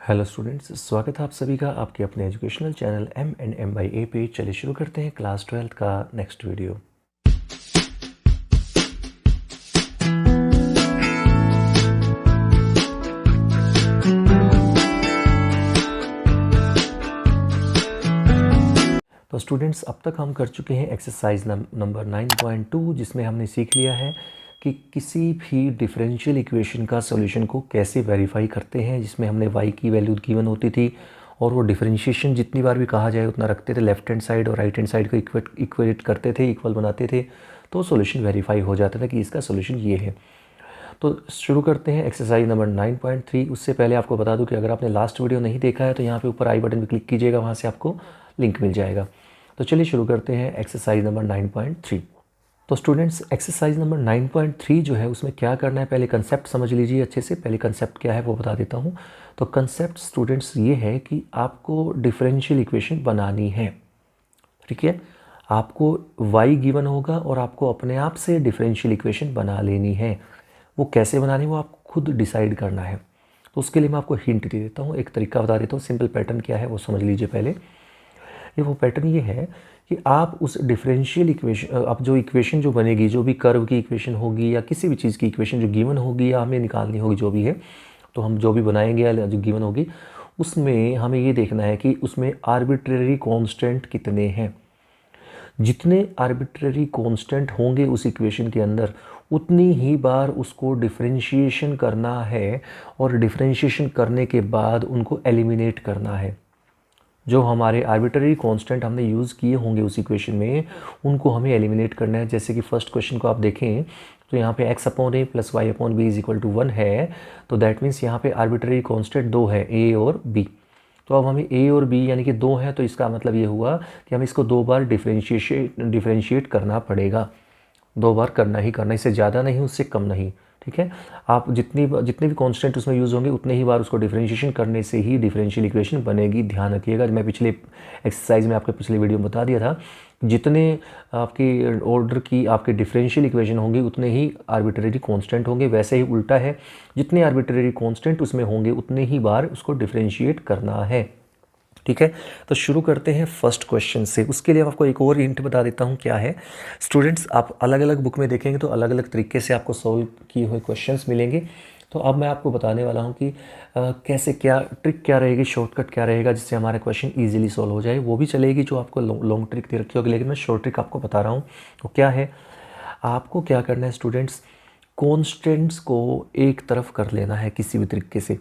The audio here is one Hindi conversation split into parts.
हेलो स्टूडेंट्स, स्वागत है आप सभी का आपके अपने एजुकेशनल चैनल M&M/A पे। चलिए शुरू करते हैं क्लास 12 का नेक्स्ट वीडियो। तो स्टूडेंट्स, अब तक हम कर चुके हैं एक्सरसाइज नंबर 9.2, जिसमें हमने सीख लिया है कि किसी भी डिफरेंशियल इक्वेशन का सॉल्यूशन को कैसे वेरीफाई करते हैं, जिसमें हमने y की वैल्यू गिवन होती थी और वो डिफरेंशिएशन जितनी बार भी कहा जाए उतना रखते थे, लेफ्ट हैंड साइड और राइट हैंड साइड को इक्वेट करते थे, इक्वल बनाते थे, तो सॉल्यूशन वेरीफाई हो जाता था कि इसका सॉल्यूशन ये है। तो शुरू करते हैं एक्सरसाइज नंबर 9.3। उससे पहले आपको बता दूं कि अगर आपने लास्ट वीडियो नहीं देखा है तो यहाँ पे ऊपर आई बटन पे क्लिक कीजिएगा, वहाँ से आपको लिंक मिल जाएगा। तो चलिए शुरू करते हैं एक्सरसाइज नंबर 9.3। तो स्टूडेंट्स, एक्सरसाइज नंबर 9.3 जो है उसमें क्या करना है, पहले कंसेप्ट समझ लीजिए अच्छे से। पहले कंसेप्ट क्या है वो बता देता हूँ। तो कंसेप्ट स्टूडेंट्स ये है कि आपको डिफरेंशियल इक्वेशन बनानी है, ठीक है। आपको y गिवन होगा और आपको अपने आप से डिफरेंशियल इक्वेशन बना लेनी है। वो कैसे बनानी है वो आपको खुद डिसाइड करना है। तो उसके लिए मैं आपको हिंट दे देता हूँ, एक तरीका बता देता हूँ। सिंपल पैटर्न क्या है वो समझ लीजिए पहले। वो पैटर्न ये है कि आप उस डिफरेंशियल इक्वेशन, अब जो इक्वेशन जो बनेगी, जो भी कर्व की इक्वेशन होगी या किसी भी चीज़ की इक्वेशन जो गिवन होगी या हमें निकालनी होगी, जो भी है, तो हम जो भी बनाएंगे या जो गिवन होगी उसमें हमें ये देखना है कि उसमें आर्बिट्रेरी कांस्टेंट कितने हैं। जितने आर्बिट्रेरी कांस्टेंट होंगे उस इक्वेशन के अंदर उतनी ही बार उसको डिफरेंशिएशन करना है और डिफरेंशिएशन करने के बाद उनको एलिमिनेट करना है। जो हमारे आर्बिट्रेरी कांस्टेंट हमने यूज़ किए होंगे उस इक्वेशन में उनको हमें एलिमिनेट करना है। जैसे कि फर्स्ट क्वेश्चन को आप देखें तो यहाँ पे x/a + y/b = 1 है, तो दैट मीन्स यहाँ पे आर्बिट्रेरी कांस्टेंट 2 है, a और b। तो अब हमें a और b यानी कि 2 है, तो इसका मतलब ये हुआ कि हमें इसको 2 बार डिफरेंशिएट करना पड़ेगा। 2 बार करना ही करना, इससे ज़्यादा नहीं उससे कम नहीं, ठीक है। आप जितने भी कांस्टेंट उसमें यूज़ होंगे उतने ही बार उसको डिफरेंशिएशन करने से ही डिफरेंशियल इक्वेशन बनेगी। ध्यान रखिएगा, मैं पिछले एक्सरसाइज में आपके पिछले वीडियो में बता दिया था, जितने आपकी ऑर्डर की आपके डिफरेंशियल इक्वेशन होंगे उतने ही आर्बिट्रेरी कांस्टेंट होंगे। वैसे ही उल्टा है, जितने आर्बिट्रेरी कांस्टेंट उसमें होंगे उतने ही बार उसको डिफरेंशिएट करना है, ठीक है। तो शुरू करते हैं फर्स्ट क्वेश्चन से। उसके लिए आपको एक और हिंट बता देता हूँ क्या है। स्टूडेंट्स, आप अलग अलग बुक में देखेंगे तो अलग अलग तरीके से आपको सॉल्व किए हुए क्वेश्चंस मिलेंगे। तो अब मैं आपको बताने वाला हूँ कि कैसे, क्या ट्रिक क्या रहेगी, शॉर्टकट क्या रहेगा जिससे हमारा क्वेश्चन ईजिली सॉल्व हो जाए। वो भी चलेगी जो आपको लॉन्ग ट्रिक दे रखी होगी, लेकिन मैं शॉर्ट ट्रिक आपको बता रहा हूँ। तो क्या है, आपको क्या करना है स्टूडेंट्स, कॉन्स्टेंट्स को एक तरफ कर लेना है किसी भी तरीके से।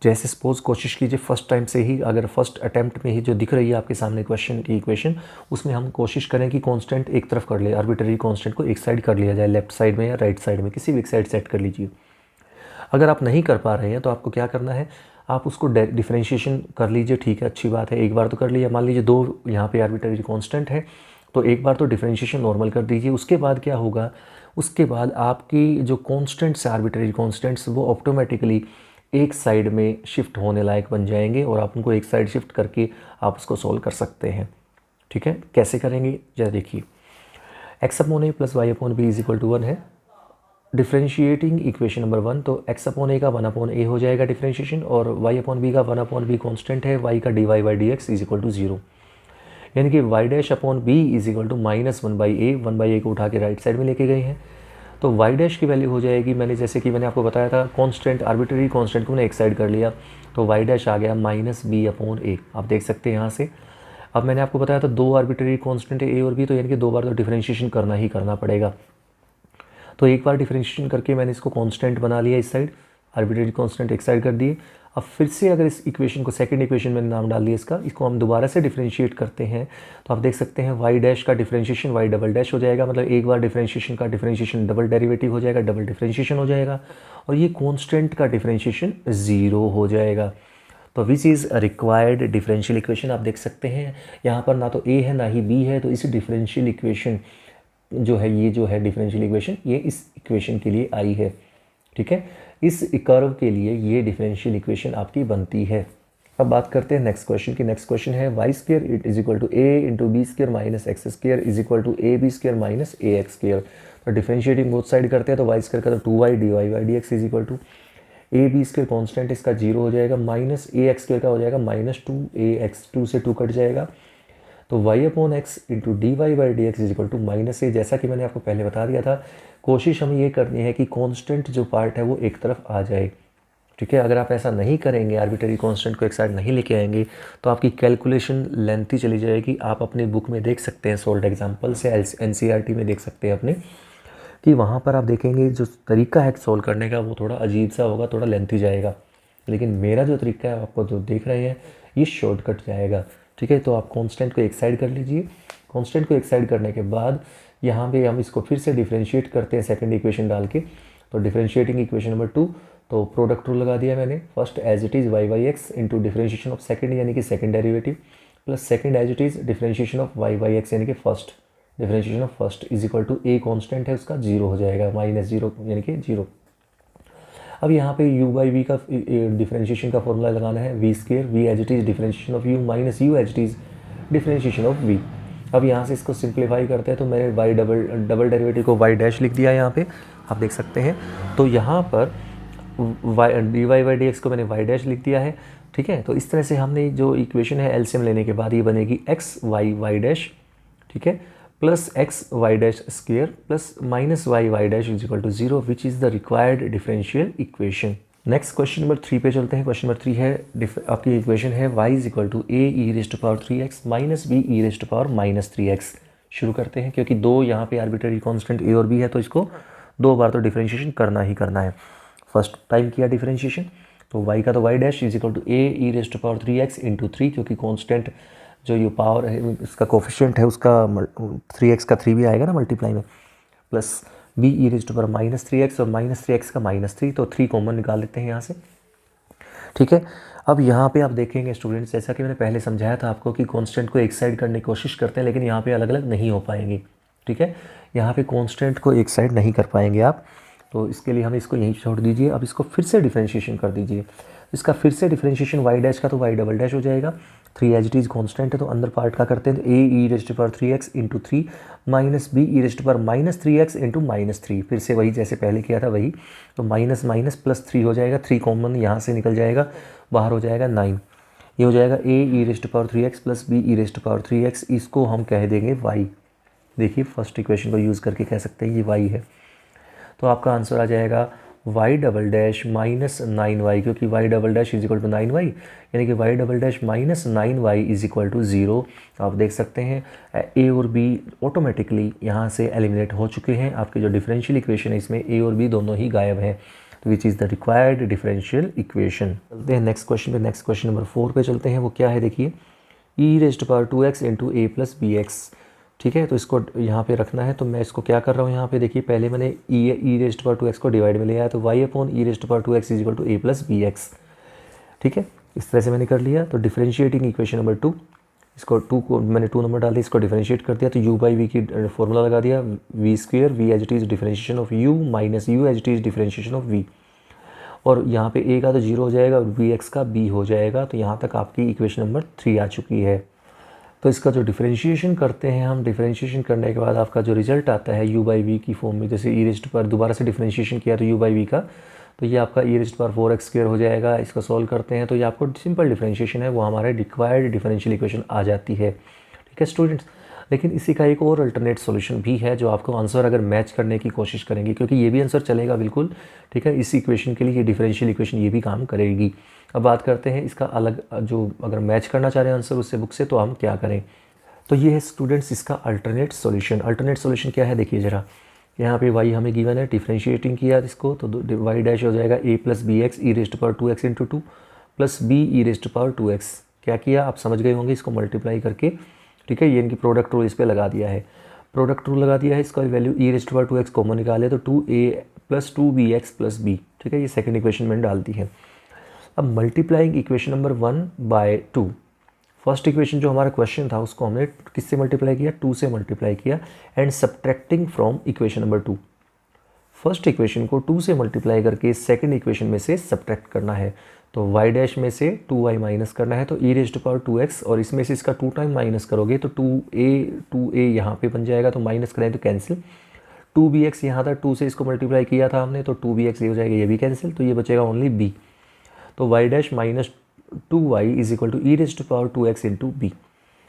जैसे सपोज कोशिश कीजिए फर्स्ट टाइम से ही, अगर फर्स्ट अटैम्प्ट में ही जो दिख रही है आपके सामने क्वेश्चन की इक्वेशन, उसमें हम कोशिश करें कि कांस्टेंट एक तरफ कर ले, आर्बिट्रेरी कांस्टेंट को एक साइड कर लिया जाए, लेफ्ट साइड में या राइट साइड में, किसी भी एक साइड सेट कर लीजिए। अगर आप नहीं कर पा रहे हैं तो आपको क्या करना है, आप उसको डिफरेंशिएशन कर लीजिए, ठीक है, अच्छी बात है। एक बार तो कर लिया, मान लीजिए 2 यहाँ पे आर्बिट्रेरी कांस्टेंट है, तो एक बार तो डिफरेंशिएशन नॉर्मल कर दीजिए। उसके बाद क्या होगा, उसके बाद आपकी जो कॉन्स्टेंट्स आर्बिट्रेरी कॉन्स्टेंट्स वो ऑटोमेटिकली एक साइड में शिफ्ट होने लायक बन जाएंगे और आप उनको एक साइड शिफ्ट करके आप उसको सॉल्व कर सकते हैं, ठीक है। कैसे करेंगे जरा देखिए। x/a + y/b = 1 है, डिफरेंशिएटिंग इक्वेशन नंबर 1। तो x/a का 1/a हो जाएगा डिफरेंशिएशन, और y/b का 1/b कांस्टेंट है, y का dy/dx = 0, यानी कि y' upon b = -1/a। 1/a को उठा के राइट साइड में लेके गए हैं, तो y' की वैल्यू हो जाएगी, जैसे कि मैंने आपको बताया था, कांस्टेंट आर्बिट्रेरी कांस्टेंट को मैंने एक साइड कर लिया, तो y' आ गया -b/a। आप देख सकते हैं यहाँ से। अब मैंने आपको बताया था 2 आर्बिट्रेरी कांस्टेंट है, a और b, तो यानी कि 2 बार तो डिफरेंशिएशन करना ही करना पड़ेगा। तो एक बार डिफरेंशिएशन करके मैंने इसको कांस्टेंट बना लिया, इस साइड आर्बिट्रेरी कांस्टेंट एक साइड कर दिए। अब फिर से अगर इस इक्वेशन को, सेकंड इक्वेशन में नाम डाल दिया इसको हम दोबारा से डिफरेंशिएट करते हैं, तो आप देख सकते हैं y' का डिफरेंशिएशन y" हो जाएगा, मतलब एक बार डिफरेंशिएशन का डिफरेंशिएशन डबल डेरिवेटिव हो जाएगा, डबल डिफरेंशिएशन हो जाएगा, और ये कांस्टेंट का डिफरेंशिएशन 0 हो जाएगा। तो which is required differential equation. आप देख सकते हैं यहाँ पर ना तो a है ना ही b है, तो इस डिफरेंशियल इक्वेशन जो है, ये जो है डिफरेंशियल इक्वेशन, ये इस इक्वेशन के लिए आई है, ठीक है। इस कर्व के लिए ये डिफरेंशियल इक्वेशन आपकी बनती है। अब बात करते हैं नेक्स्ट क्वेश्चन की। नेक्स्ट क्वेश्चन है y² = a × b² - x² = ab² - ax²। तो डिफरेंशिएटिंग बोथ साइड करते हैं, तो y² का तो 2y dy/dx = A B square constant इसका 0 हो जाएगा, माइनस ए एक्स स्क्र का हो जाएगा -2 ax, 2 से 2 कट जाएगा, तो y upon x into d y by d x is equal to -a। जैसा कि मैंने आपको पहले बता दिया था, कोशिश हमें ये करनी है कि कांस्टेंट जो पार्ट है वो एक तरफ आ जाए, ठीक है। अगर आप ऐसा नहीं करेंगे, आर्बिट्ररी कांस्टेंट को एक साइड नहीं लेके आएंगे, तो आपकी कैलकुलेशन लेंथी चली जाएगी। आप अपने बुक में देख सकते हैं, सोल्ड एग्जाम्पल से एनसीईआरटी में देख सकते हैं अपने, कि वहाँ पर आप देखेंगे जो तरीका है सॉल्व करने का वो थोड़ा अजीब सा होगा, थोड़ा लेंथी जाएगा। लेकिन मेरा जो तरीका है आपको जो देख रहे हैं ये शॉर्टकट जाएगा, ठीक है। तो आप कांस्टेंट को एक साइड कर लीजिए। कांस्टेंट को एक साइड करने के बाद यहाँ पे हम इसको फिर से डिफरेंशिएट करते हैं सेकंड इक्वेशन डाल के। तो डिफरेंशिएटिंग इक्वेशन नंबर 2, तो प्रोडक्ट रूल लगा दिया मैंने। First as it is y by x into differentiation of second यानी कि second derivative, plus second as it is differentiation of y by x यानी कि first differentiation of first is equal to a constant है उसका 0 हो जाएगा, -0 यानी कि 0। अब यहाँ पे u बाई वी का डिफरेंशिएशन का फॉर्मूला लगाना है, v square, v as it is differentiation of u minus u as it is differentiation of v। अब यहाँ से इसको सिंप्लीफाई करते हैं, तो मैंने y डबल डेरिवेटिव को y डैश लिख दिया यहाँ पे, आप देख सकते हैं। तो यहाँ पर d y by d x को मैंने y डैश लिख दिया है, ठीक है। तो इस तरह से हमने जो इक्वेशन है एलसीएम लेने के बाद ये बनेगी एक्स वाई वाई डैश, ठीक है, plus x y dash square plus minus y y dash is equal to 0, which is the required differential equation. Next question number 3 पे चलते हैं। क्वेश्चन नंबर 3 है, आपकी इक्वेशन है y is equal to a e raised power 3x minus b e raised power -3x। शुरू करते हैं, क्योंकि दो यहाँ पे आर्बिट्ररी कांस्टेंट ए और बी है, तो इसको दो बार तो डिफरेंशिएशन करना ही करना है। फर्स्ट टाइम किया डिफरेंशिएशन, तो y का तो y dash is equal to a e raised power 3x into 3, क्योंकि कॉन्स्टेंट जो ये पावर है इसका कोफिशिएंट है उसका 3x का 3 भी आएगा ना मल्टीप्लाई में, plus b e raise to power -3x और -3x का -3, तो 3 कॉमन निकाल लेते हैं यहाँ से, ठीक है। अब यहाँ पे आप देखेंगे स्टूडेंट्स, जैसा कि मैंने पहले समझाया था आपको कि कांस्टेंट को एक साइड करने की कोशिश करते हैं, लेकिन यहाँ पे अलग अलग नहीं हो पाएंगे, ठीक है। यहाँ पे कांस्टेंट को एक साइड नहीं कर पाएंगे आप, तो इसके लिए हमें इसको यहीं छोड़ दीजिए। अब इसको फिर से डिफरेंशिएशन कर दीजिए। इसका फिर से डिफरेंशिएशन y डैश का तो y डबल डैश हो जाएगा, 3 एज इट इज़ कॉन्स्टेंट है, तो अंदर पार्ट का करते हैं, तो a e raise to power 3x into 3 minus b e raise to power -3x into -3, फिर से वही जैसे पहले किया था वही, तो माइनस माइनस प्लस 3 हो जाएगा, 3 कॉमन यहाँ से निकल जाएगा, बाहर हो जाएगा 9। ये हो जाएगा a e raise to power 3x plus b e raise to power 3x, इसको हम कह देंगे y। देखिए फर्स्ट इक्वेशन को यूज़ करके कह सकते हैं ये y है, तो आपका आंसर आ जाएगा y double dash minus 9y, क्योंकि y double dash is equal to 9y, यानी कि y double dash minus 9y is equal to 0। आप देख सकते हैं a और b ऑटोमेटिकली यहाँ से एलिमिनेट हो चुके हैं। आपके जो डिफरेंशियल इक्वेशन है इसमें a और b दोनों ही गायब हैं, तो which is the required differential equation. चलते हैं नेक्स्ट क्वेश्चन पे। नेक्स्ट क्वेश्चन नंबर 4 पे चलते हैं। वो क्या है देखिए, e raise to power 2x into a plus b x, ठीक है। तो इसको यहाँ पे रखना है, तो मैं इसको क्या कर रहा हूँ यहाँ पे देखिए, पहले मैंने ई रेज़ टू पावर 2x को डिवाइड में ले आया, तो y upon e raise to power 2x is equal to a plus b x, ठीक है। इस तरह से मैंने कर लिया। तो डिफरेंशिएटिंग इक्वेशन नंबर 2, इसको 2 को मैंने 2 नंबर डाल दिया, इसको डिफरेंशिएट कर दिया, तो u बाई वी की फॉर्मूला लगा दिया, v square v as it is differentiation of u minus u as it is differentiation of v, और यहाँ पे a का तो 0 हो जाएगा और बी एक्स का b हो जाएगा। तो यहाँ तक आपकी इक्वेशन नंबर 3 आ चुकी है। तो इसका जो डिफरेंशिएशन करते हैं हम, डिफरेंशिएशन करने के बाद आपका जो रिजल्ट आता है u बाई वी की फॉर्म में, जैसे ई रेज़ टू पावर दोबारा से डिफरेंशिएशन किया तो u बाई वी का, तो ये आपका e raise to power 4x square हो जाएगा। इसको सॉल्व करते हैं तो ये आपको सिंपल डिफरेंशिएशन है, वो हमारे रिक्वायर्ड डिफरेंशियल इक्वेशन आ जाती है, ठीक है स्टूडेंट्स। लेकिन इसी का एक और अल्टरनेट सॉल्यूशन भी है, जो आपको आंसर अगर मैच करने की कोशिश करेंगे, क्योंकि ये भी आंसर चलेगा बिल्कुल, ठीक है। इस इक्वेशन के लिए ये डिफरेंशियल इक्वेशन ये भी काम करेगी। अब बात करते हैं इसका अलग, जो अगर मैच करना चाह रहे हैं आंसर उससे बुक से, तो हम क्या करें। तो ये है स्टूडेंट्स इसका अल्टरनेट सॉल्यूशन। अल्टरनेट सॉल्यूशन क्या है देखिए ज़रा, यहाँ पे y हमें गिवन है, डिफरेंशिएटिंग किया इसको, तो y डैश हो जाएगा a plus b x e raise to power 2x into 2 plus b e raise to power 2x। क्या किया आप समझ गए होंगे, इसको मल्टीप्लाई करके, ठीक है। ये इनकी प्रोडक्ट रूल इस पर लगा दिया है, प्रोडक्ट रूल लगा दिया है, इसका value e raise to power 2x common निकाले, तो 2a plus 2bx plus b, ठीक है। ये सेकेंड इक्वेशन मैंने डाल दी है। अब multiplying equation number 1 by 2, first equation जो हमारा क्वेश्चन था उसको हमने किससे मल्टीप्लाई किया, 2 से मल्टीप्लाई किया, and subtracting from equation number 2। First equation को 2 से मल्टीप्लाई करके सेकंड इक्वेशन में से सब्ट्रैक्ट करना है, तो y डैश में से 2y माइनस करना है, तो e raise to power 2x, और इसमें से इसका 2 टाइम माइनस करोगे तो 2a यहाँ पे बन जाएगा, तो माइनस करें तो कैंसिल, 2bx यहाँ था, 2 से इसको मल्टीप्लाई किया था हमने, तो 2bx ये हो जाएगा, ये भी कैंसिल, तो ये बचेगा ओनली b। तो y dash minus 2y is equal to e raise to power 2x into b.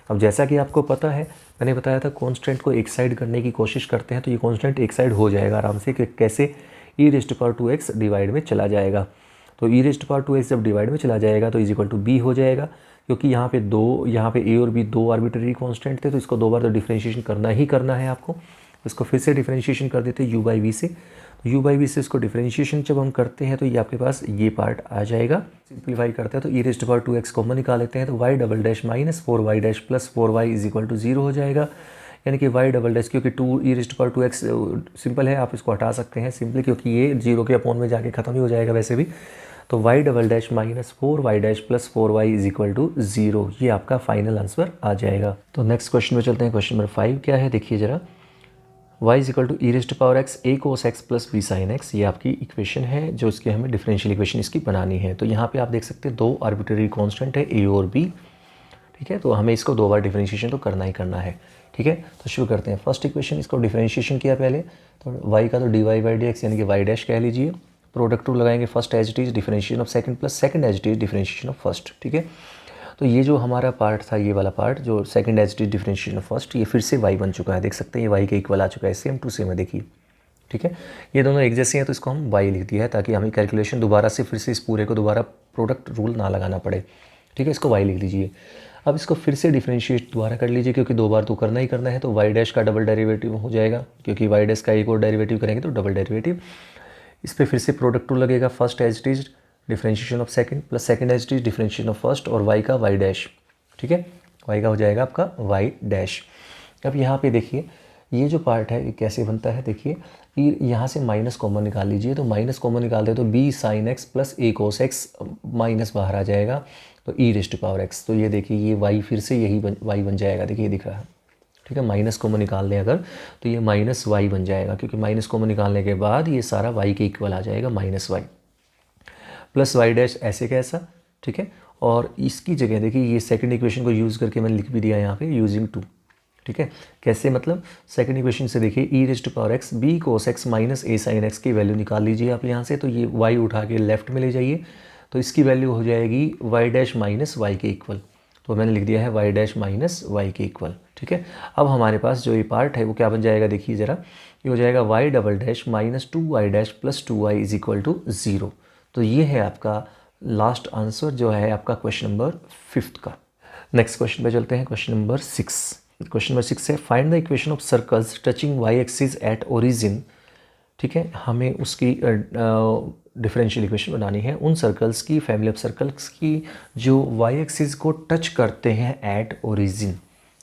अब जैसा कि आपको पता है, मैंने बताया था कॉन्स्टेंट को एक साइड करने की कोशिश करते हैं तो ये कॉन्स्टेंट एक साइड हो जाएगा आराम से, कि कैसे e raise to power 2x divide में चला जाएगा। तो e raise to power 2x जब डिवाइड में चला जाएगा तो इज इक्वल टू बी हो जाएगा, क्योंकि यहाँ पे ए और बी दो आर्बिट्ररी कांस्टेंट थे, तो इसको दो बार तो डिफरेंशिएशन करना ही करना है आपको। इसको फिर से डिफरेंशिएशन कर देते हैं u बाई वी से। तो u बाई वी से इसको डिफरेंशिएशन जब हम करते हैं तो ये आपके पास ये पार्ट आ जाएगा। सिंप्लीफाई करते हैं तो e raise to power 2x common निकाल लेते हैं, तो y double dash minus 4y dash plus 4y is equal to 0 हो जाएगा। यानी कि y डबल डैश, क्योंकि 2 e raise to power 2x simple है, आप इसको हटा सकते हैं सिंपली, क्योंकि ये 0 के अपॉन में जाके ख़त्म ही हो जाएगा वैसे भी। तो y double dash minus 4y dash plus 4y is equal to 0, ये आपका फाइनल आंसर आ जाएगा। तो नेक्स्ट क्वेश्चन में चलते हैं। क्वेश्चन नंबर 5 क्या है, देखिए ज़रा। y is equal to e raise to power x a cos x प्लस b sin x, ये आपकी इक्वेशन है जो इसकी हमें डिफरेंशियल इक्वेशन इसकी बनानी है। तो यहाँ पे आप देख सकते हैं दो आर्बिट्ररी कांस्टेंट है a और b, ठीक है। तो हमें इसको दो बार डिफरेंशिएशन तो करना ही करना है, ठीक है। तो शुरू करते हैं। फर्स्ट इक्वेशन, इसको डिफरेंशिएशन किया पहले, तो y का तो dy बाई dx यानी कि y डैश कह लीजिए। प्रोडक्ट रूल लगाएंगे, first as it is differentiation of second plus second as it is differentiation of first, ठीक है। तो ये जो हमारा पार्ट था, ये वाला पार्ट जो second as it is differentiation of first, ये फिर से y बन चुका है, देख सकते हैं ये y के इक्वल आ चुका है, सेम टू सेम है, देखिए, ठीक है। ये दोनों एक जैसे हैं तो इसको हम y लिख दिया है, ताकि हमें कैलकुलेशन दोबारा से फिर से इस पूरे को दोबारा प्रोडक्ट रूल ना लगाना पड़े, ठीक है। इसको y लिख दीजिए। अब इसको फिर से डिफरेंशिएट दोबारा कर लीजिए, क्योंकि दो बार तो करना ही करना है। तो y डैश का डबल डेरिवेटिव हो जाएगा, क्योंकि y डैश का एक और डेरिवेटिव करेंगे तो डबल डेरिवेटिव। इस पर फिर से प्रोडक्ट रूल लगेगा, first as it is differentiation of second plus second as it is differentiation of first, और y का y डैश, ठीक है। y का हो जाएगा आपका y डैश। अब यहाँ पे देखिए ये जो पार्ट है ये कैसे बनता है, देखिए यहाँ से माइनस कॉमन निकाल लीजिए। तो माइनस कॉमन निकाल दे तो b sin x plus a cos x minus बाहर आ जाएगा, तो e raise to power x। तो ये देखिए ये y फिर से यही y बन जाएगा, देखिए ये दिख रहा है, ठीक है। माइनस कॉमन निकाल दें अगर तो ये माइनस y बन जाएगा, क्योंकि माइनस कॉमन निकालने के बाद ये सारा y के इक्वल आ जाएगा, minus y plus y dash ऐसे कैसा, ठीक है। और इसकी जगह देखिए ये सेकंड इक्वेशन को यूज़ करके मैंने लिख भी दिया यहाँ पे यूजिंग 2, ठीक है। कैसे, मतलब सेकंड इक्वेशन से देखिए e raise to power x b cos x minus a sin x की वैल्यू निकाल लीजिए आप यहाँ से। तो ये y उठा के लेफ्ट में ले जाइए, तो इसकी वैल्यू हो जाएगी y डैश माइनस y के इक्वल। तो मैंने लिख दिया है y डैश माइनस y के इक्वल, ठीक है। अब हमारे पास जो ये पार्ट है वो क्या बन जाएगा, देखिए ज़रा, ये हो जाएगा y double dash minus 2y dash plus 2y is equal to 0। तो ये है आपका लास्ट आंसर जो है आपका क्वेश्चन नंबर 5 का। नेक्स्ट क्वेश्चन पे चलते हैं। Question number 6। क्वेश्चन नंबर 6 है, find the equation of circles touching y axis at origin, ठीक है। हमें उसकी डिफरेंशियल इक्वेशन बनानी है उन सर्कल्स की, फैमिली ऑफ सर्कल्स की जो y एक्सिस को टच करते हैं एट ओरिजिन,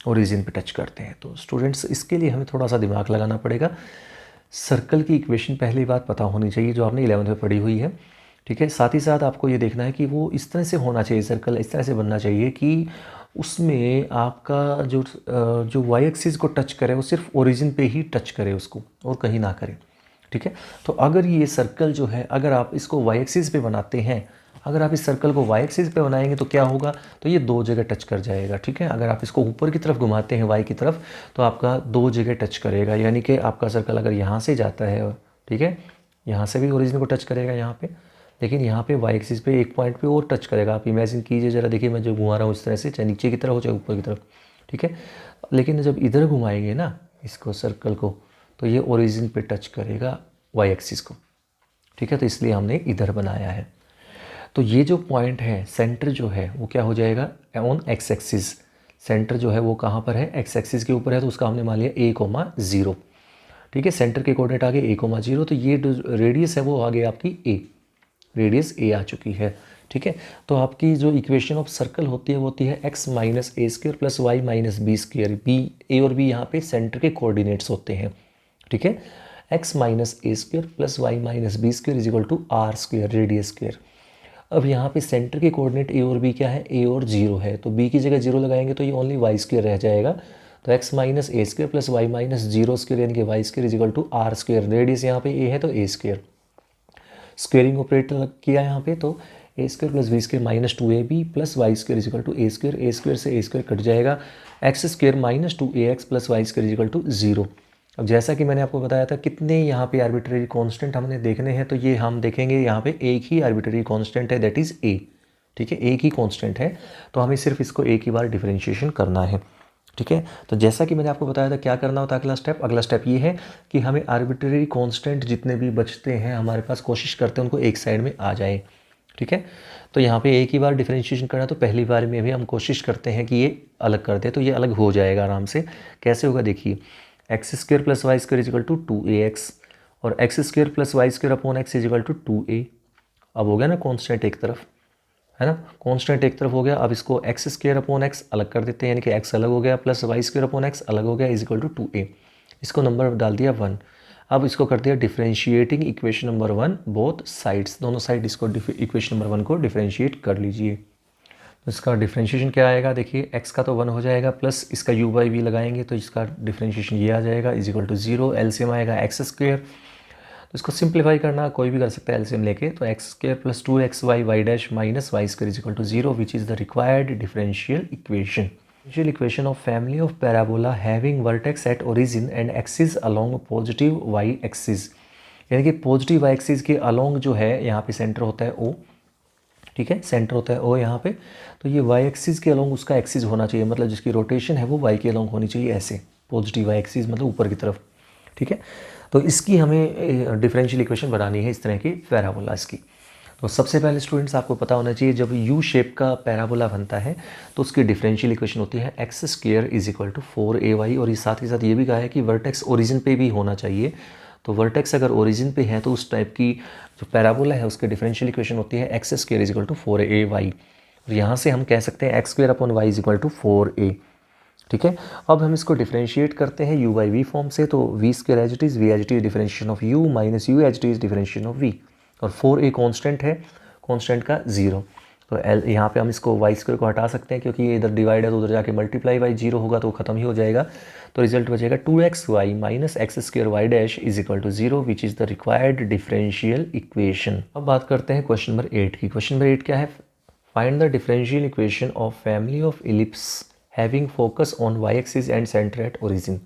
ओरिजिन पे टच करते हैं। तो स्टूडेंट्स इसके लिए हमें थोड़ा सा दिमाग लगाना पड़ेगा। सर्कल की इक्वेशन पहली बात पता होनी चाहिए जो आपने 11th में पढ़ी हुई है, ठीक है। साथ ही साथ आपको ये देखना है कि वो इस तरह से होना चाहिए, सर्कल इस तरह से बनना चाहिए कि उसमें आपका जो y एक्सिस को टच करे वो सिर्फ ओरिजिन पे ही टच करे उसको, और कहीं ना करे, ठीक है। तो अगर ये सर्कल जो है, अगर आप इसको y एक्सिस पे बनाते हैं, अगर आप इस सर्कल को y एक्सिस पे बनाएंगे तो क्या होगा, तो ये दो जगह टच कर जाएगा, ठीक है। अगर आप इसको ऊपर की तरफ घुमाते हैं y की तरफ तो आपका दो जगह टच करेगा, यानी कि आपका सर्कल अगर यहाँ से जाता है, ठीक है, यहाँ से भी ओरिजिन को टच करेगा यहाँ पे, लेकिन यहाँ पे y एक्सिस पे एक पॉइंट पे और टच करेगा। आप इमेजिन कीजिए ज़रा, देखिए मैं जो घुमा रहा हूँ इस तरह से, चाहे नीचे की तरफ हो चाहे ऊपर की तरफ, ठीक है। लेकिन जब इधर घुमाएंगे ना इसको सर्कल को, तो ये ओरिजिन पे टच करेगा y एक्सिस को, ठीक है। तो इसलिए हमने इधर बनाया है। तो ये जो पॉइंट है, सेंटर जो है वो क्या हो जाएगा ऑन x एक्सिस। सेंटर जो है वो कहाँ पर है, x एक्सिस के ऊपर है, तो उसका हमने मान लिया a, 0, ठीक है। सेंटर के कोऑर्डिनेट आ गए a, 0, तो ये रेडियस है वो आ गई आपकी a, रेडियस a आ चुकी है, ठीक है। तो आपकी जो इक्वेशन ऑफ सर्कल होती है वो होती है x minus a square plus y minus b square. B, a और b यहाँ पे सेंटर के कोऑर्डिनेट्स होते हैं, ठीक है। x minus a square plus y minus b square is equal to r square, radius square. अब यहाँ पे सेंटर के कोऑर्डिनेट a और b क्या है, a और 0 है, तो b की जगह 0 लगाएंगे तो ये ओनली वाई स्क्वायर रह जाएगा। तो x minus a square plus y minus 0 square यानी कि y square is equal to r square. Radius यहाँ पे a है तो a स्क्वायर, स्क्वेयरिंग ऑपरेटर किया यहाँ पे, तो a square plus b square minus 2ab plus y square is equal to a square से ए स्क्वायर कट जाएगा, x square minus 2ax plus y square is equal to 0। अब जैसा कि मैंने आपको बताया था कितने यहाँ पे आर्बिट्रेरी कांस्टेंट हमने देखने हैं, तो ये हम देखेंगे यहाँ पे एक ही आर्बिट्रेरी कांस्टेंट है, दैट इज़ ए। ठीक है, एक ही कांस्टेंट है, तो हमें सिर्फ इसको एक ही बार डिफरेंशिएशन करना है। ठीक है, तो जैसा कि मैंने आपको बताया था क्या करना होता है अगला स्टेप ये है कि हमें आर्बिट्रेरी कांस्टेंट जितने भी बचते हैं हमारे पास, कोशिश करते हैं उनको एक साइड में आ जाए। ठीक है, तो यहाँ पे एक ही बार डिफरेंशिएशन करना, तो पहली बार में भी हम कोशिश करते हैं कि ये अलग कर दे, तो ये अलग हो जाएगा आराम से। कैसे होगा देखिए, x square plus y square is equal to 2ax और x square plus y square upon x is equal to 2a। अब हो गया ना कॉन्स्टेंट एक तरफ, है ना, कॉन्स्टेंट एक तरफ हो गया। अब इसको एक्स स्क्र अपॉन एक्स अलग कर देते हैं, यानी कि एक्स अलग हो गया, plus y square upon x अलग हो गया इजिकल टू 2a। इसको नंबर डाल दिया 1। अब इसको कर दिया differentiating equation number 1 both sides, दोनों साइड इसको इक्वेशन नंबर 1 को डिफरेंशिएट कर लीजिए। तो इसका डिफरेंशिएशन क्या आएगा देखिए, x का तो 1 हो जाएगा, प्लस इसका u बाई वी लगाएंगे तो इसका डिफरेंशिएशन ये आ जाएगा इजिकल टू 0। एलसीएम आएगा एक्स स्क्र, तो इसको सिंप्लीफाई करना कोई भी कर सकता है एलसीएम लेके, तो x square plus 2xy y dash minus y square is equal to 0 which is the required differential equation. Differential equation of family of parabola having vertex at origin and axis along positive y axis, यानी कि पॉजिटिव वाई एक्सिस के अलोंग जो है यहाँ पे सेंटर होता है ओ। ठीक है, सेंटर होता है ओ यहाँ पे, तो ये वाई एक्सिस के अलोंग उसका एक्सिस होना चाहिए, मतलब जिसकी रोटेशन है वो वाई के अलोंग होनी चाहिए, ऐसे पॉजिटिव वाई एक्सिस मतलब ऊपर की तरफ। ठीक है, तो इसकी हमें डिफरेंशियल इक्वेशन बनानी है इस तरह की पैराबोलास की। तो सबसे पहले स्टूडेंट्स आपको पता होना चाहिए जब यू शेप का पैराबोला बनता है तो उसकी डिफरेंशियल इक्वेशन होती है x square is equal to 4ay, और ये साथ ही साथ ये भी कहा है कि वर्टेक्स ओरिजिन पे भी होना चाहिए। तो वर्टेक्स अगर ओरिजिन पे है तो उस टाइप की जो पैराबोला है उसकी डिफरेंशियल इक्वेशन होती है x square is equal to 4ay। और यहाँ से हम कह सकते हैं x square upon y is equal to 4a। ठीक है, अब हम इसको डिफरेंशिएट करते हैं u बाई वी फॉर्म से, तो v square as it is, v as it is differentiation of u minus u as it is differentiation of v, और 4a कांस्टेंट है, कांस्टेंट का 0। तो एल यहाँ पे हम इसको वाई स्क्र को हटा सकते हैं क्योंकि ये इधर डिवाइड है तो उधर जाके मल्टीप्लाई बाई 0 होगा तो वो खत्म ही हो जाएगा। तो रिजल्ट बचेगा 2xy minus x square y dash is equal to 0 which is the required differential equation. अब बात करते हैं क्वेश्चन नंबर 8 की। क्वेश्चन नंबर 8 क्या है, find the differential equation of family of ellipse having focus on y axis and centre at origin.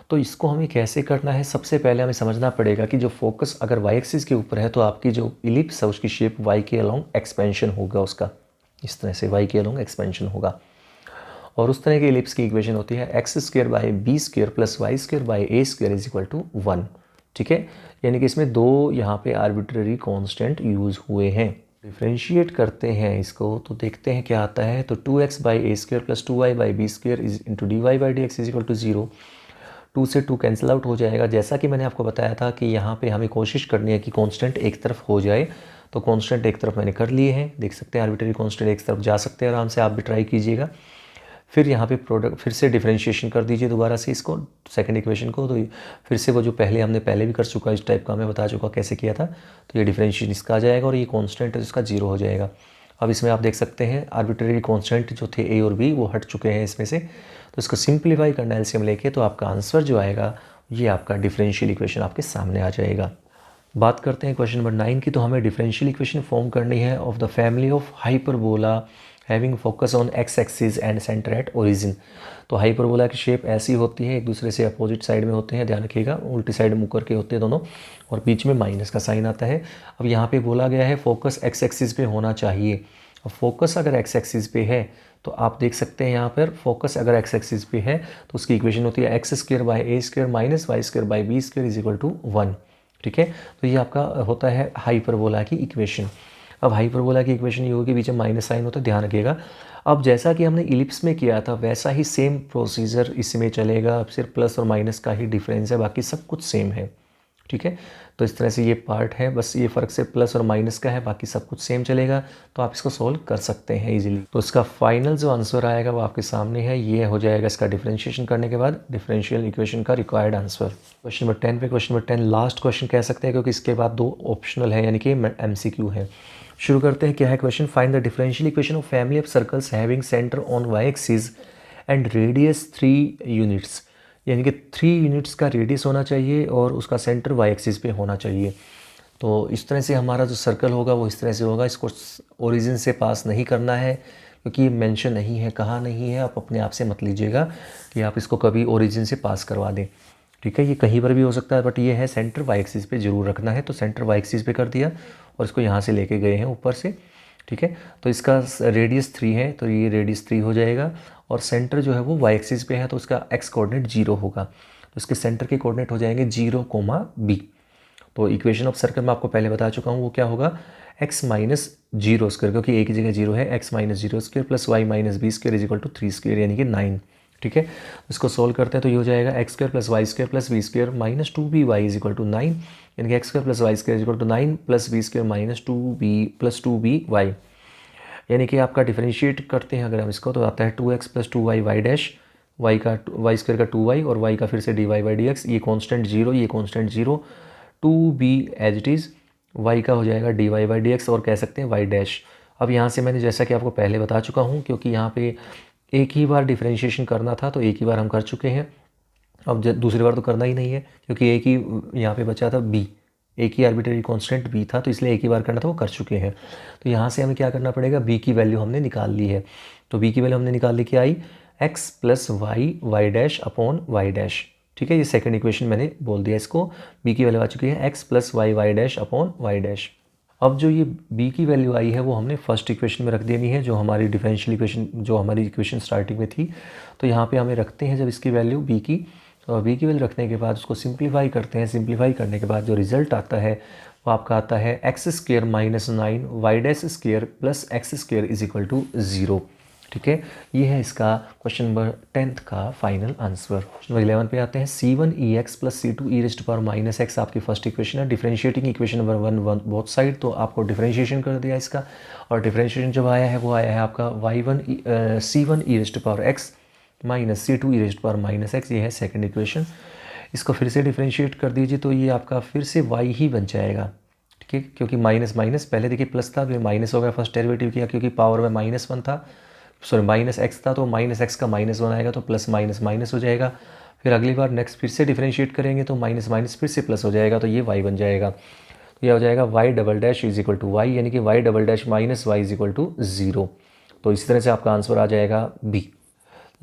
तो इसको हमें कैसे करना है, सबसे पहले हमें समझना पड़ेगा कि जो फोकस अगर वाई एक्सिस के ऊपर है तो आपकी जो इलिप्स है उसकी शेप वाई के अलोंग एक्सपेंशन होगा, उसका इस तरह से वाई के अलोंग एक्सपेंशन होगा। और उस तरह के इलिप्स की इक्वेशन होती है x square by b square plus y square by a square is equal to 1। ठीक है, यानी कि इसमें दो यहाँ पे आर्बिट्ररी कॉन्स्टेंट यूज़ हुए हैं। डिफ्रेंशिएट करते हैं इसको तो देखते हैं क्या आता है। तो 2x by a square plus 2y by b square is into d y by d x is equal to 0। 2 से 2 कैंसिल आउट हो जाएगा। जैसा कि मैंने आपको बताया था कि यहाँ पे हमें कोशिश करनी है कि कांस्टेंट एक तरफ हो जाए, तो कांस्टेंट एक तरफ मैंने कर लिए हैं, देख सकते हैं आर्बिट्ररी कांस्टेंट एक तरफ जा सकते हैं आराम से, आप भी ट्राई कीजिएगा। फिर यहाँ पे प्रोडक्ट फिर से डिफरेंशिएशन कर दीजिए दोबारा से इसको सेकंड इक्वेशन को, तो फिर से वो जो हमने पहले भी कर चुका इस टाइप का मैं बता चुका कैसे किया था। तो ये डिफरेंशिएशन इसका आ जाएगा और ये कांस्टेंट है इसका 0 हो जाएगा। अब इसमें आप देख सकते हैं आर्बिट्ररी कांस्टेंट जो थे ए और बी वो हट चुके हैं इसमें से। तो इसको सिंप्लीफाई करना एलसीएम लेके, तो आपका आंसर जो आएगा ये आपका डिफरेंशियल इक्वेशन आपके सामने आ जाएगा। बात करते हैं क्वेश्चन नंबर 9 की। तो हमें डिफरेंशियल इक्वेशन फॉर्म करनी है of the family of hyperbola having focus on x axis and centre at origin. तो हाइपरबोला की शेप ऐसी होती है, एक दूसरे से अपोजिट साइड में होते हैं, ध्यान रखिएगा उल्टी साइड मुँह करके होते हैं दोनों, और बीच में माइनस का साइन आता है। अब यहाँ पे बोला गया है फोकस एक्स एक्सिस पे होना चाहिए। अब फोकस अगर एक्स एक्सिस पे है तो आप देख सकते हैं यहाँ पर फोकस अगर एक्स एक्सिस पे है तो उसकी इक्वेशन होती है x square by a square minus y square by b square is equal to 1। ठीक है, तो ये आपका होता है हाइपरबोला की इक्वेशन। अब हाइपरबोला की इक्वेशन ये होगी, बीच में माइनस साइन होता है, ध्यान रखिएगा। अब जैसा कि हमने इलिप्स में किया था वैसा ही सेम प्रोसीजर इसमें चलेगा, अब सिर्फ प्लस और माइनस का ही डिफरेंस है, बाकी सब कुछ सेम है। ठीक है, तो इस तरह से ये पार्ट है, बस ये फ़र्क सिर्फ प्लस और माइनस का है, बाकी सब कुछ सेम चलेगा। तो आप इसको सोल्व कर सकते हैं इजीली। तो इसका फाइनल जो आंसर आएगा वो आपके सामने है, ये हो जाएगा इसका डिफरेंशिएशन करने के बाद डिफरेंशियल इक्वेशन का रिक्वायर्ड आंसर। क्वेश्चन नंबर 10 पे, क्वेश्चन नंबर 10 लास्ट क्वेश्चन कह सकते हैं क्योंकि इसके बाद 2 ऑप्शनल है, यानी कि MCQ है। शुरू करते हैं, क्या है question, find the differential equation of family of circles having centre on y axis and radius 3 units, यानी कि 3 यूनिट्स का रेडियस होना चाहिए और उसका सेंटर वाई एक्सिस पे होना चाहिए। तो इस तरह से हमारा जो सर्कल होगा वो इस तरह से होगा। इसको ओरिजिन से पास नहीं करना है क्योंकि ये मेंशन नहीं है, कहाँ नहीं है, आप अपने आप से मत लीजिएगा कि आप इसको कभी ओरिजिन से पास करवा दें। ठीक है। ये कहीं पर भी हो सकता है, बट ये है सेंटर वाई एक्सिस पे जरूर रखना है, तो सेंटर वाई एक्सिस पे कर दिया और इसको यहाँ से लेके गए हैं ऊपर से। ठीक है, तो इसका रेडियस 3 है, तो ये रेडियस 3 हो जाएगा और सेंटर जो है वो वाई एक्सिस पे है, तो उसका एक्स कोऑर्डिनेट 0 होगा, तो इसके सेंटर के कोऑर्डिनेट हो जाएंगे 0, b। तो इक्वेशन ऑफ सर्कल मैं आपको पहले बता चुका हूँ, वो क्या होगा, x माइनस 0 स्क्वायर, क्योंकि एक ही जगह 0 है, x minus 0 square plus y minus b square is equal to 3 square यानी कि 9। ठीक है, इसको सोल्व करते हैं तो ये हो जाएगा x square plus y square plus b square minus 2b y is equal to 9, यानी कि x square plus y square is equal to 9 plus b square minus 2b plus 2b y, यानी कि आपका डिफरेंशिएट करते हैं अगर हम इसको, तो आता है 2x plus 2y y dash, y का वाई स्क्वायर का 2y और y का फिर से dy बाई डी एक्स, ये कॉन्स्टेंट 0, ये constant 0, 2b as it is, y का हो जाएगा dy बाई डी एक्स और कह सकते हैं y डैश। अब यहाँ से मैंने जैसा कि आपको पहले बता चुका हूँ, क्योंकि यहाँ पे एक ही बार डिफरेंशिएशन करना था तो एक ही बार हम कर चुके हैं, अब दूसरी बार तो करना ही नहीं है, क्योंकि एक ही यहाँ पे बचा था b, एक ही आर्बिट्रेरी कांस्टेंट b था, तो इसलिए एक ही बार करना था, वो कर चुके हैं। तो यहाँ से हमें क्या करना पड़ेगा, b की वैल्यू हमने निकाल ली है, तो b की वैल्यू हमने निकाल ली क्या आई, x plus y y dash upon y dash. ठीक है, ये सेकंड इक्वेशन मैंने बोल दिया इसको, b की वैल्यू आ चुकी है x plus y y dash upon y dash. अब जो ये b की वैल्यू आई है वो हमने फर्स्ट इक्वेशन में रख देनी है, जो हमारी डिफरेंशियल इक्वेशन, जो हमारी इक्वेशन स्टार्टिंग में थी, तो यहाँ पे हमें रखते हैं जब इसकी वैल्यू b की, तो b की वैल्यू रखने के बाद उसको सिंप्लीफाई करते हैं, सिंप्लीफाई करने के बाद जो रिजल्ट आता है वो आपका आता है x square minus 9 y dash square plus x square is equal to 0। ठीक है, ये है इसका क्वेश्चन नंबर 10th का फाइनल आंसर। क्वेश्चन नंबर 11 पे आते हैं, c1 plus c2 minus x आपकी फर्स्ट इक्वेशन है, differentiating equation number 1 both side, तो आपको डिफरेंशिएशन कर दिया इसका, और डिफरेंशिएशन जब आया है वो आया है आपका c1 minus c2 minus x, ये है सेकेंड इक्वेशन। इसको फिर से डिफरेंशिएट कर दीजिए तो ये आपका फिर से y ही बन जाएगा। ठीक है, क्योंकि माइनस माइनस पहले देखिए प्लस था, फिर माइनस हो गया, फर्स्ट डेरिवेटिव किया क्योंकि पावर में -1 था, सॉरी माइनस एक्स था, तो माइनस एक्स का -1 आएगा तो प्लस माइनस माइनस हो जाएगा, फिर अगली बार नेक्स्ट फिर से डिफरेंशिएट करेंगे तो माइनस माइनस फिर से प्लस हो जाएगा, तो ये y बन जाएगा, तो यह हो जाएगा y double dash is equal to y, यानी कि y double dash minus y is equal to 0। तो इसी तरह से आपका आंसर आ जाएगा b।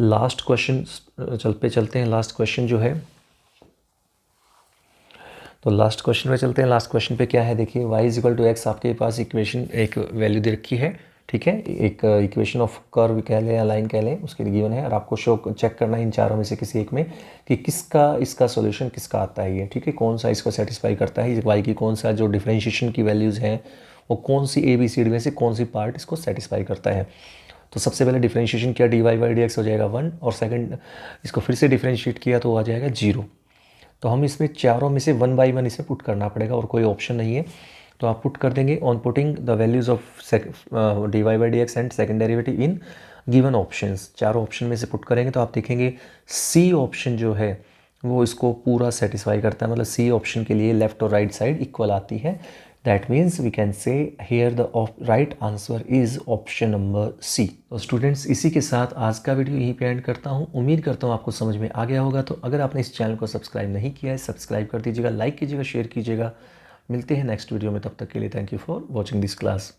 लास्ट क्वेश्चन चलते हैं, लास्ट क्वेश्चन जो है, तो लास्ट क्वेश्चन पे चलते हैं। लास्ट क्वेश्चन पे क्या है देखिए, y is equal to x, आपके पास इक्वेशन एक वैल्यू दे रखी है। ठीक है, एक इक्वेशन ऑफ कर्व कह लें या लाइन कह लें, उसके लिए गिवन है, और आपको शो चेक करना है इन चारों में से किसी एक में कि किसका इसका सॉल्यूशन किसका आता है ये। ठीक है, कौन सा इसको सेटिस्फाई करता है, y की कौन सा जो डिफरेंशिएशन की वैल्यूज़ हैं वो कौन सी ABCD में से कौन सी पार्ट इसको सेटिस्फाई करता है। तो सबसे पहले डिफरेंशिएशन किया dy बाई डी एक्स हो जाएगा 1, और सेकंड इसको फिर से डिफरेंशिएट किया तो आ जाएगा 0। तो हम इसमें चारों में से 1 बाई 1 इसे पुट करना पड़ेगा और कोई ऑप्शन नहीं है, तो आप पुट कर देंगे on putting the values of dy by d x and second derivative in given options. चारों ऑप्शन में से पुट करेंगे तो आप देखेंगे C ऑप्शन जो है वो इसको पूरा सेटिस्फाई करता है, मतलब C ऑप्शन के लिए लेफ्ट और राइट साइड इक्वल आती है। That means we can say here the right answer is option number C। तो स्टूडेंट्स, इसी के साथ आज का वीडियो यहीं पे एंड करता हूँ। उम्मीद करता हूँ आपको समझ में आ गया होगा। तो अगर आपने इस चैनल को सब्सक्राइब नहीं किया है, सब्सक्राइब कर दीजिएगा, लाइक कीजिएगा, शेयर कीजिएगा। मिलते हैं नेक्स्ट वीडियो में, तब तक के लिए thank you for watching this class.